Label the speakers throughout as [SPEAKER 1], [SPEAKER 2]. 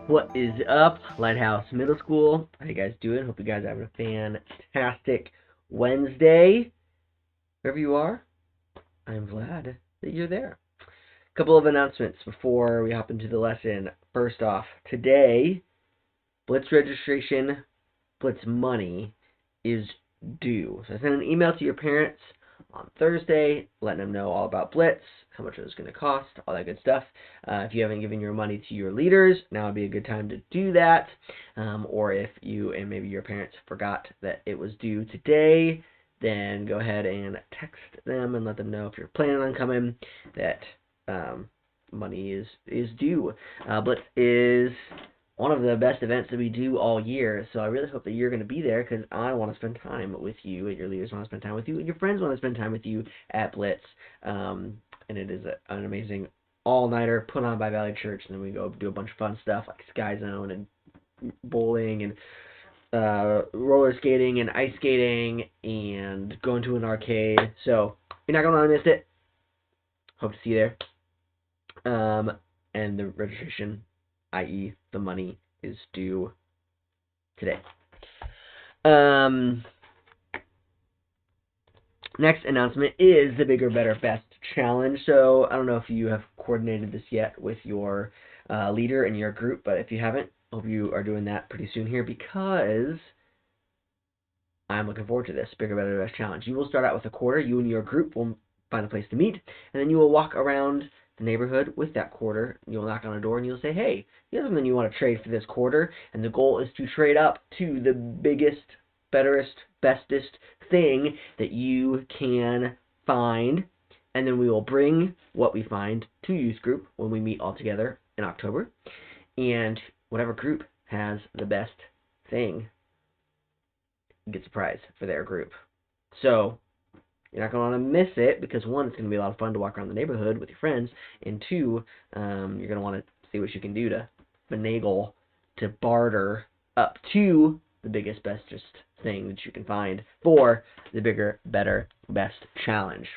[SPEAKER 1] What is up, Lighthouse Middle School? How you guys doing? Hope you guys are having a fantastic Wednesday. Wherever you are, I'm glad that you're there. A couple of announcements before we hop into the lesson. First off, today, Blitz registration, Blitz money is due. So I sent an email to your parents on Thursday, letting them know all about Blitz, how much it was going to cost, all that good stuff. If you haven't given your money to your leaders, now would be a good time to do that. Or if you and maybe your parents forgot that it was due today, then go ahead and text them and let them know if you're planning on coming that money is due. Blitz is one of the best events that we do all year. So I really hope that you're going to be there because I want to spend time with you, and your leaders want to spend time with you, and your friends want to spend time with you at Blitz. And it is an amazing all-nighter put on by Valley Church, and then we go do a bunch of fun stuff like Sky Zone and bowling and roller skating and ice skating and going to an arcade. So you're not going to want to miss it. Hope to see you there. And the registration, i.e. the money, is due today. Next announcement is the Bigger, Better, Best Challenge. So I don't know if you have coordinated this yet with your leader and your group, but if you haven't, hope you are doing that pretty soon here because I'm looking forward to this Bigger, Better, Best Challenge. You will start out with a quarter. You and your group will find a place to meet, and then you will walk around the neighborhood with that quarter. You'll knock on a door and you'll say, hey, you have something you want to trade for this quarter, and the goal is to trade up to the biggest, betterest, bestest thing that you can find, and then we will bring what we find to youth group when we meet all together in October, and whatever group has the best thing gets a prize for their group. So you're not going to want to miss it because, one, it's going to be a lot of fun to walk around the neighborhood with your friends, and two, you're going to want to see what you can do to finagle, to barter up to the biggest, bestest thing that you can find for the Bigger, Better, Best Challenge.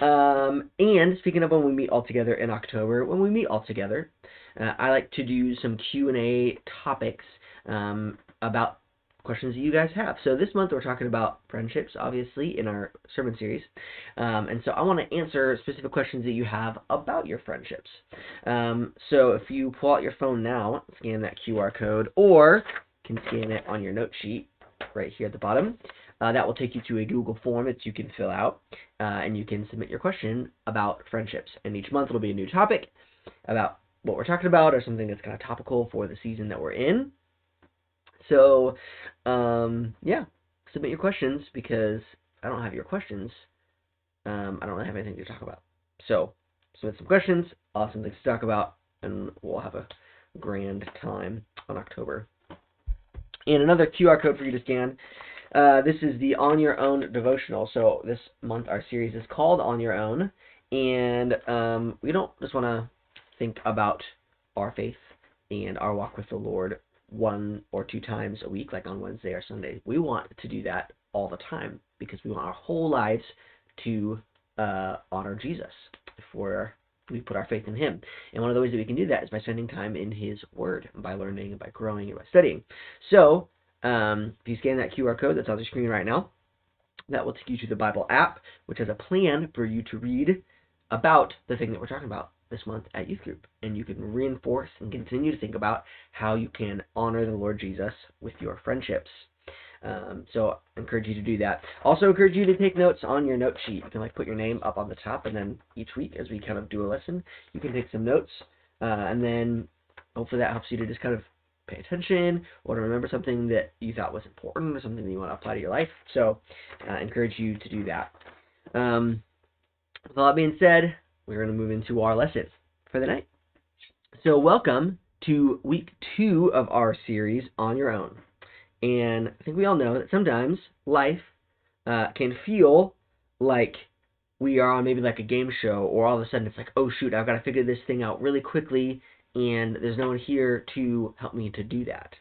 [SPEAKER 1] And speaking of when we meet all together in October, when we meet all together, I like to do some Q&A topics about questions that you guys have. So this month we're talking about friendships, obviously, in our sermon series. And so I want to answer specific questions that you have about your friendships. So if you pull out your phone now, scan that QR code, or you can scan it on your note sheet right here at the bottom. That will take you to a Google form that you can fill out, and you can submit your question about friendships. And each month it'll be a new topic about what we're talking about or something that's kind of topical for the season that we're in. So, yeah, submit your questions because I don't have your questions. I don't really have anything to talk about. So, submit some questions, I'll have something to talk about, and we'll have a grand time on October. And another QR code for you to scan. This is the On Your Own devotional. So this month our series is called On Your Own, and we don't just want to think about our faith and our walk with the Lord one or two times a week, like on Wednesday or Sunday. We want to do that all the time because we want our whole lives to honor Jesus if we put our faith in Him. And one of the ways that we can do that is by spending time in His Word, by learning, and by growing, and by studying. So if you scan that QR code that's on the screen right now, that will take you to the Bible app, which has a plan for you to read about the thing that we're talking about this month at youth group, and you can reinforce and continue to think about how you can honor the Lord Jesus with your friendships. So I encourage you to do that. Also encourage you to take notes on your note sheet. You can put your name up on the top, and then each week as we kind of do a lesson, you can take some notes, and then hopefully that helps you to just kind of pay attention or to remember something that you thought was important or something that you want to apply to your life. So I encourage you to do that. With all that being said, we're going to move into our lessons for the night. So welcome to week 2 of our series On Your Own. And I think we all know that sometimes life can feel like we are on maybe like a game show, or all of a sudden it's like, oh shoot, I've got to figure this thing out really quickly, and there's no one here to help me to do that.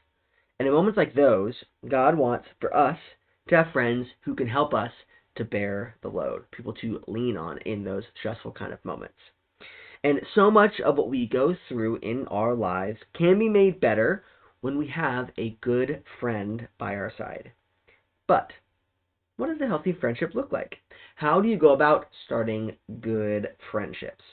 [SPEAKER 1] And in moments like those, God wants for us to have friends who can help us to bear the load, people to lean on in those stressful kind of moments. And so much of what we go through in our lives can be made better when we have a good friend by our side. But what does a healthy friendship look like? How do you go about starting good friendships?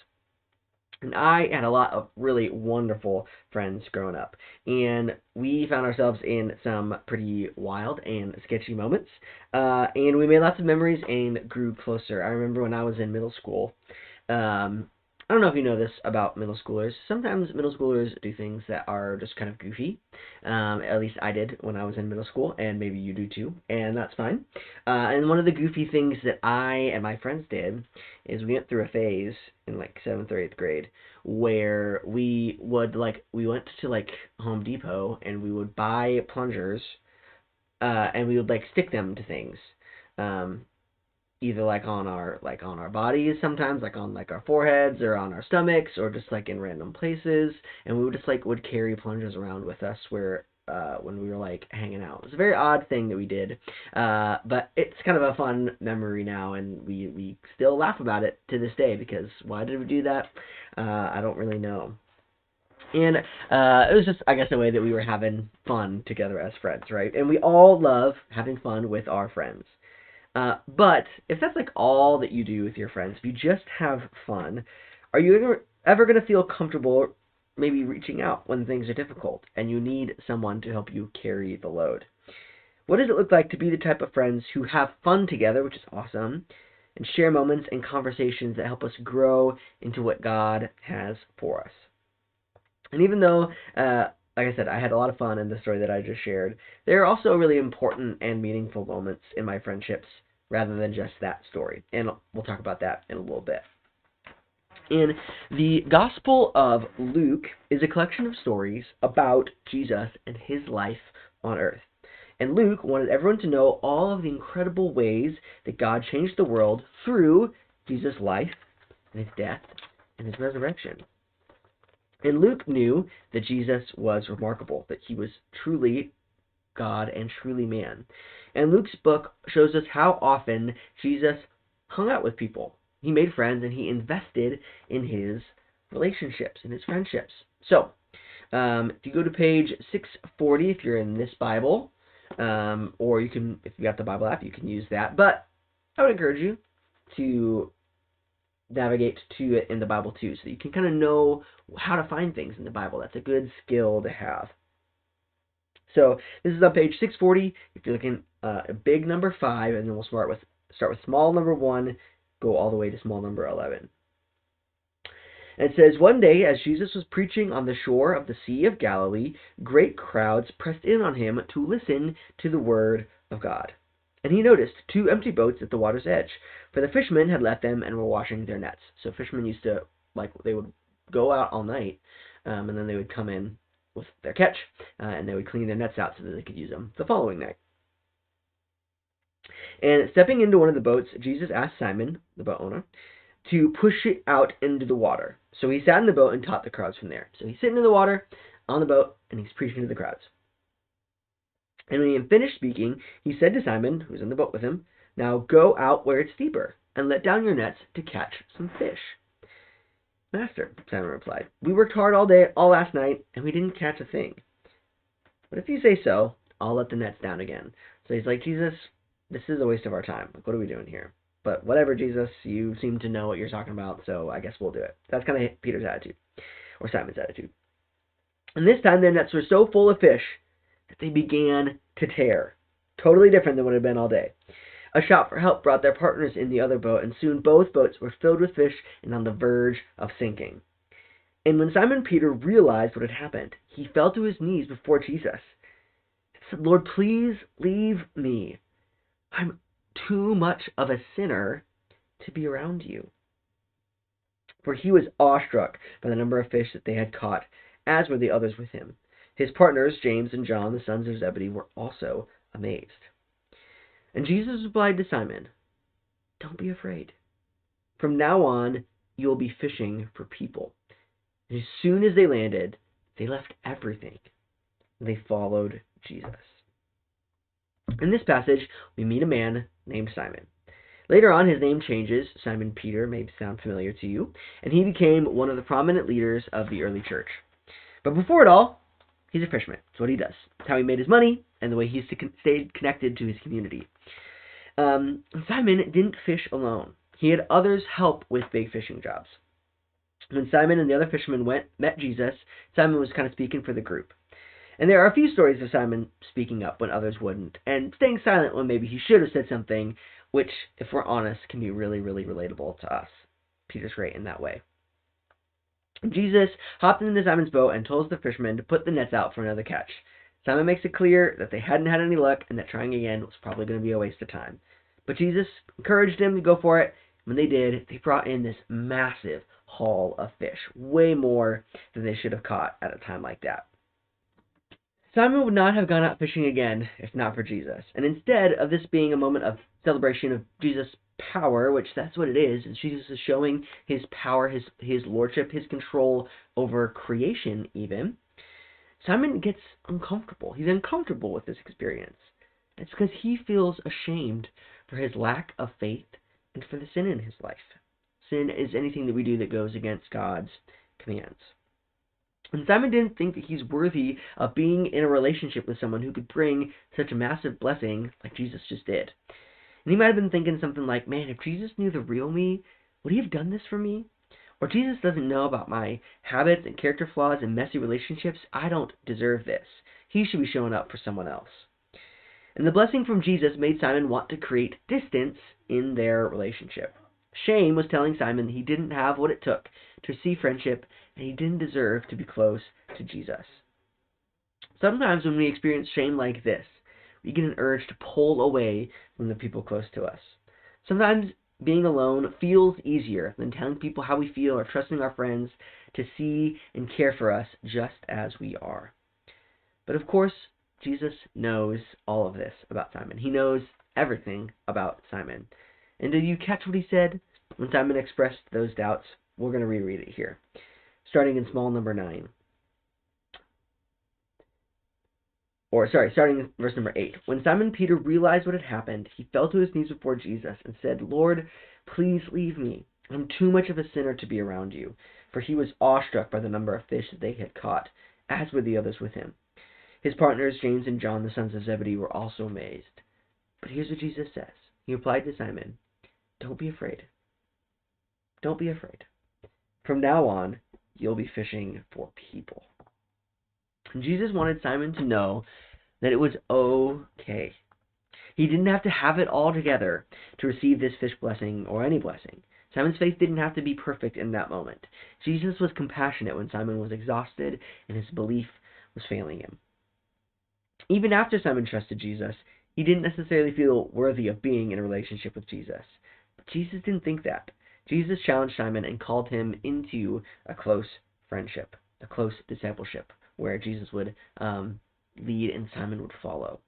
[SPEAKER 1] And I had a lot of really wonderful friends growing up, and we found ourselves in some pretty wild and sketchy moments, and we made lots of memories and grew closer. I remember when I was in middle school, um, I don't know if you know this about middle schoolers. Sometimes middle schoolers do things that are just kind of goofy. At least I did when I was in middle school, and maybe you do too, and that's fine. And one of the goofy things that I and my friends did is we went through a phase in like seventh or eighth grade where we went to like Home Depot and we would buy plungers, and we would like stick them to things. Um, Either like on our bodies sometimes, like on like our foreheads or on our stomachs or just like in random places, and we would just like would carry plungers around with us where when we were like hanging out. It was a very odd thing that we did, but it's kind of a fun memory now, and we still laugh about it to this day because why did we do that? I don't really know. And it was just, I guess, a way that we were having fun together as friends, right? And we all love having fun with our friends. But if that's like all that you do with your friends, if you just have fun, are you ever going to feel comfortable maybe reaching out when things are difficult and you need someone to help you carry the load? What does it look like to be the type of friends who have fun together, which is awesome, and share moments and conversations that help us grow into what God has for us? And even though, like I said, I had a lot of fun in the story that I just shared, there are also really important and meaningful moments in my friendships rather than just that story. And we'll talk about that in a little bit. In the Gospel of Luke is a collection of stories about Jesus and his life on earth. And Luke wanted everyone to know all of the incredible ways that God changed the world through Jesus' life and his death and his resurrection. And Luke knew that Jesus was remarkable, that he was truly God and truly man. And Luke's book shows us how often Jesus hung out with people. He made friends and he invested in his relationships, in his friendships. So, if you go to page 640, if you're in this Bible, or you can, if you got the Bible app, you can use that. But I would encourage you to navigate to it in the Bible too, so that you can kind of know how to find things in the Bible. That's a good skill to have. So this is on page 640. If you're looking at big number 5, and then we'll start with small number 1, go all the way to small number 11. And it says, one day as Jesus was preaching on the shore of the Sea of Galilee, great crowds pressed in on him to listen to the word of God. And he noticed 2 empty boats at the water's edge, for the fishermen had left them and were washing their nets. So fishermen used to, they would go out all night, and then they would come in with their catch, and they would clean their nets out so that they could use them the following night. And stepping into one of the boats, Jesus asked Simon, the boat owner, to push it out into the water. So he sat in the boat and taught the crowds from there. So he's sitting in the water on the boat, and he's preaching to the crowds. And when he had finished speaking, he said to Simon, who was in the boat with him, now go out where it's deeper, and let down your nets to catch some fish. Master, Simon replied, we worked hard all last night, and we didn't catch a thing. But if you say so, I'll let the nets down again. So he's like, Jesus, this is a waste of our time. What are we doing here? But whatever, Jesus, you seem to know what you're talking about, so I guess we'll do it. That's kind of Peter's attitude, or Simon's attitude. And this time their nets were so full of fish that they began to tear. Totally different than what it had been all day. A shout for help brought their partners in the other boat, and soon both boats were filled with fish and on the verge of sinking. And when Simon Peter realized what had happened, he fell to his knees before Jesus. He said, Lord, please leave me. I'm too much of a sinner to be around you. For he was awestruck by the number of fish that they had caught, as were the others with him. His partners, James and John, the sons of Zebedee, were also amazed. And Jesus replied to Simon, don't be afraid. From now on, you will be fishing for people. And as soon as they landed, they left everything. And they followed Jesus. In this passage, we meet a man named Simon. Later on, his name changes. Simon Peter may sound familiar to you, and he became one of the prominent leaders of the early church. But before it all, he's a fisherman. That's what he does. It's how he made his money and the way he stayed connected to his community. Simon didn't fish alone. He had others help with big fishing jobs. When Simon and the other fishermen met Jesus, Simon was kind of speaking for the group. And there are a few stories of Simon speaking up when others wouldn't, and staying silent when maybe he should have said something, which, if we're honest, can be really, really relatable to us. Peter's great in that way. Jesus hopped into Simon's boat and told the fishermen to put the nets out for another catch. Simon makes it clear that they hadn't had any luck and that trying again was probably going to be a waste of time. But Jesus encouraged them to go for it. When they did, they brought in this massive haul of fish, way more than they should have caught at a time like that. Simon would not have gone out fishing again if not for Jesus. And instead of this being a moment of celebration of Jesus' power, which that's what it is Jesus is showing his power, his lordship, his control over creation even, Simon gets uncomfortable. He's uncomfortable with this experience. It's because he feels ashamed for his lack of faith and for the sin in his life. Sin is anything that we do that goes against God's commands. And Simon didn't think that he's worthy of being in a relationship with someone who could bring such a massive blessing like Jesus just did. And he might have been thinking something like, man, if Jesus knew the real me, would he have done this for me? Or Jesus doesn't know about my habits and character flaws and messy relationships. I don't deserve this. He should be showing up for someone else. And the blessing from Jesus made Simon want to create distance in their relationship. Shame was telling Simon that he didn't have what it took to receive friendship and he didn't deserve to be close to Jesus. Sometimes when we experience shame like this, we get an urge to pull away from the people close to us. Sometimes being alone feels easier than telling people how we feel or trusting our friends to see and care for us just as we are. But of course, Jesus knows all of this about Simon. He knows everything about Simon. And did you catch what he said when Simon expressed those doubts? We're going to reread it here, starting in small number 9. Starting in verse number 8. When Simon Peter realized what had happened, he fell to his knees before Jesus and said, Lord, please leave me. I'm too much of a sinner to be around you. For he was awestruck by the number of fish that they had caught, as were the others with him. His partners, James and John, the sons of Zebedee, were also amazed. But here's what Jesus says. He replied to Simon, don't be afraid. Don't be afraid. From now on, you'll be fishing for people. And Jesus wanted Simon to know that it was okay. He didn't have to have it all together to receive this fish blessing or any blessing. Simon's faith didn't have to be perfect in that moment. Jesus was compassionate when Simon was exhausted and his belief was failing him. Even after Simon trusted Jesus, he didn't necessarily feel worthy of being in a relationship with Jesus. But Jesus didn't think that. Jesus challenged Simon and called him into a close friendship, a close discipleship, where Jesus would lead and Simon would follow.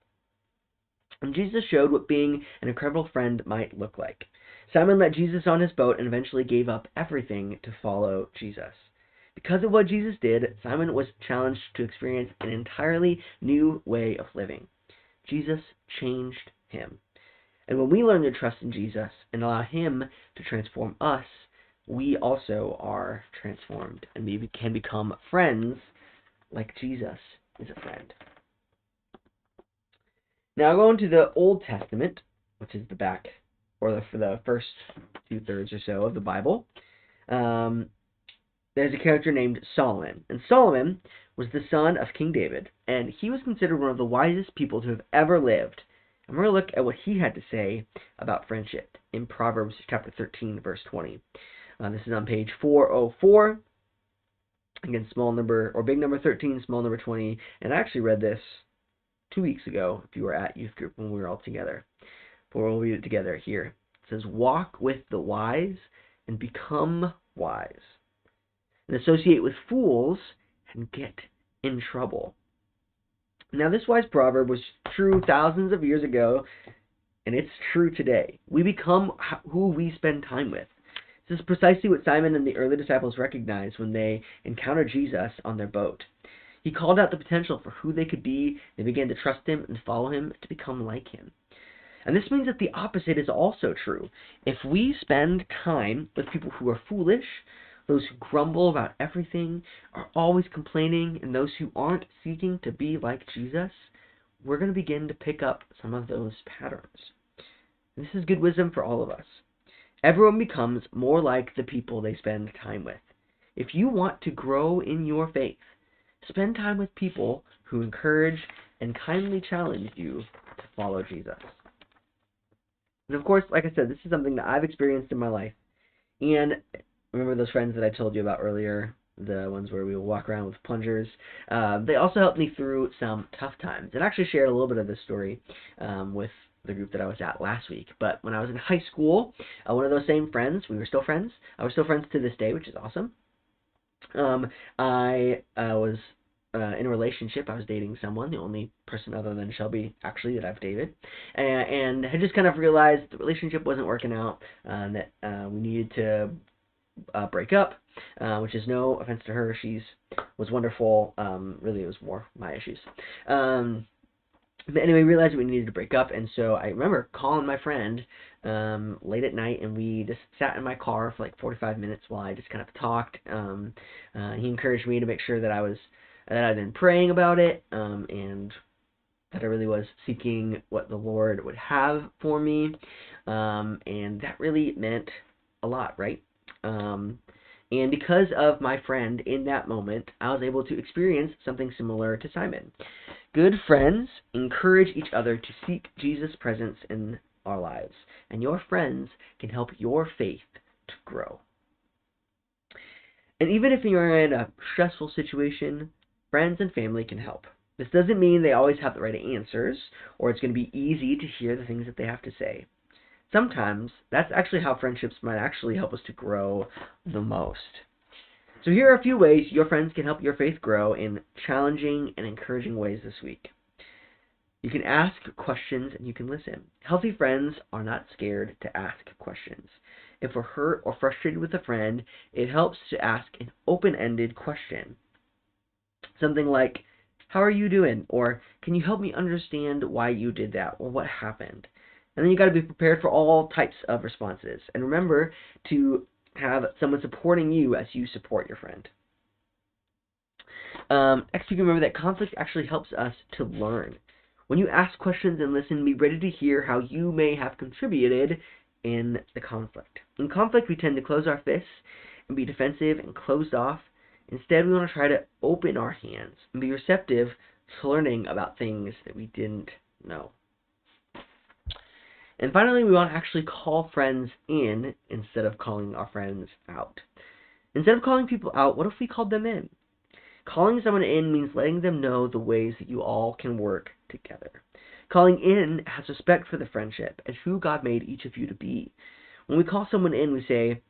[SPEAKER 1] And Jesus showed what being an incredible friend might look like. Simon let Jesus on his boat and eventually gave up everything to follow Jesus. Because of what Jesus did, Simon was challenged to experience an entirely new way of living. Jesus changed him. And when we learn to trust in Jesus and allow him to transform us, we also are transformed and we can become friends like Jesus is a friend. Now going to the Old Testament, which is the back, or for the first 2/3 or so of the Bible, there's a character named Solomon. And Solomon was the son of King David, and he was considered one of the wisest people to have ever lived. And we're going to look at what he had to say about friendship in Proverbs chapter 13, verse 20. This is on page 404. Again, small number, or big number 13, small number 20. And I actually read this 2 weeks ago, if you were at youth group when we were all together. But we'll read it together here. It says, walk with the wise and become wise, and associate with fools and get in trouble. Now, this wise proverb was true thousands of years ago, and it's true today. We become who we spend time with. This is precisely what Simon and the early disciples recognized when they encountered Jesus on their boat. He called out the potential for who they could be. They began to trust him and follow him to become like him. And this means that the opposite is also true. If we spend time with people who are foolish, those who grumble about everything, are always complaining, and those who aren't seeking to be like Jesus, we're going to begin to pick up some of those patterns. This is good wisdom for all of us. Everyone becomes more like the people they spend time with. If you want to grow in your faith, spend time with people who encourage and kindly challenge you to follow Jesus. And of course, like I said, this is something that I've experienced in my life. And remember those friends that I told you about earlier, the ones where we would walk around with plungers? They also helped me through some tough times. And I actually shared a little bit of this story with the group that I was at last week. But when I was in high school, one of those same friends, we were still friends. We're still friends to this day, which is awesome. I was in a relationship. I was dating someone, the only person other than Shelby, actually, that I've dated, and had just kind of realized the relationship wasn't working out, that we needed to break up, which is no offense to her. She was wonderful. Really, it was more my issues. But anyway, we realized we needed to break up, and so I remember calling my friend late at night, and we just sat in my car for like 45 minutes while I just kind of talked. He encouraged me to make sure that I'd been praying about it, and that I really was seeking what the Lord would have for me, and that really meant a lot, right? And because of my friend in that moment, I was able to experience something similar to Simon. Good friends encourage each other to seek Jesus' presence in our lives, and your friends can help your faith to grow. And even if you're in a stressful situation, friends and family can help. This doesn't mean they always have the right answers, or it's going to be easy to hear the things that they have to say. Sometimes that's actually how friendships might actually help us to grow the most. So here are a few ways your friends can help your faith grow in challenging and encouraging ways this week. You can ask questions and you can listen. Healthy friends are not scared to ask questions. If we're hurt or frustrated with a friend, it helps to ask an open-ended question. Something like, "How are you doing?" Or, "Can you help me understand why you did that?" Or, "What happened?" And then you got to be prepared for all types of responses. And remember to have someone supporting you as you support your friend. Next, you can remember that conflict actually helps us to learn. When you ask questions and listen, be ready to hear how you may have contributed in the conflict. In conflict, we tend to close our fists and be defensive and closed off. Instead, we want to try to open our hands and be receptive to learning about things that we didn't know. And finally, we want to actually call friends in instead of calling our friends out. Instead of calling people out, what if we called them in? Calling someone in means letting them know the ways that you all can work together. Calling in has respect for the friendship and who God made each of you to be. When we call someone in, we say,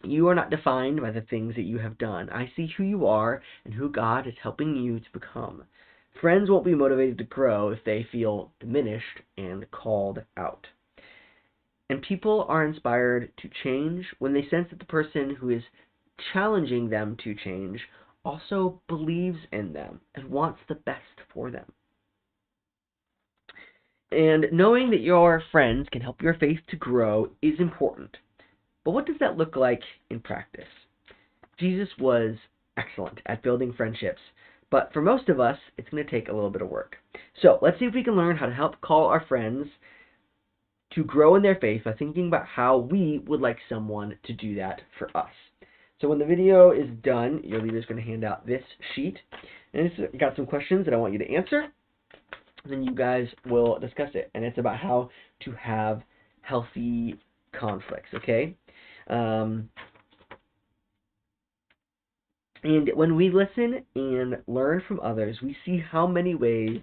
[SPEAKER 1] "You are not defined by the things that you have done. I see who you are and who God is helping you to become." Friends won't be motivated to grow if they feel diminished and called out. And people are inspired to change when they sense that the person who is challenging them to change also believes in them and wants the best for them. And knowing that your friends can help your faith to grow is important. But what does that look like in practice? Jesus was excellent at building friendships, but for most of us, it's going to take a little bit of work. So let's see if we can learn how to help call our friends to grow in their faith by thinking about how we would like someone to do that for us. So when the video is done, your leader is going to hand out this sheet. And it's got some questions that I want you to answer. And then you guys will discuss it. And it's about how to have healthy conflicts, okay? And when we listen and learn from others, we see how many ways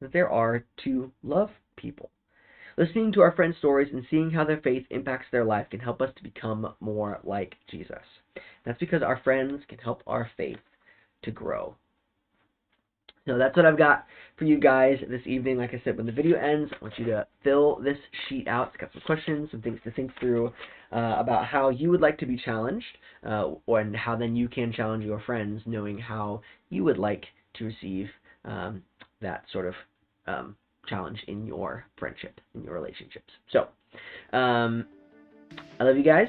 [SPEAKER 1] that there are to love people. Listening to our friends' stories and seeing how their faith impacts their life can help us to become more like Jesus. That's because our friends can help our faith to grow. So that's what I've got for you guys this evening. Like I said, when the video ends, I want you to fill this sheet out. It's got some questions, some things to think through about how you would like to be challenged, and how then you can challenge your friends, knowing how you would like to receive that sort of challenge in your friendship, in your relationships. So, I love you guys.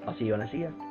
[SPEAKER 1] I'll see you when I see you.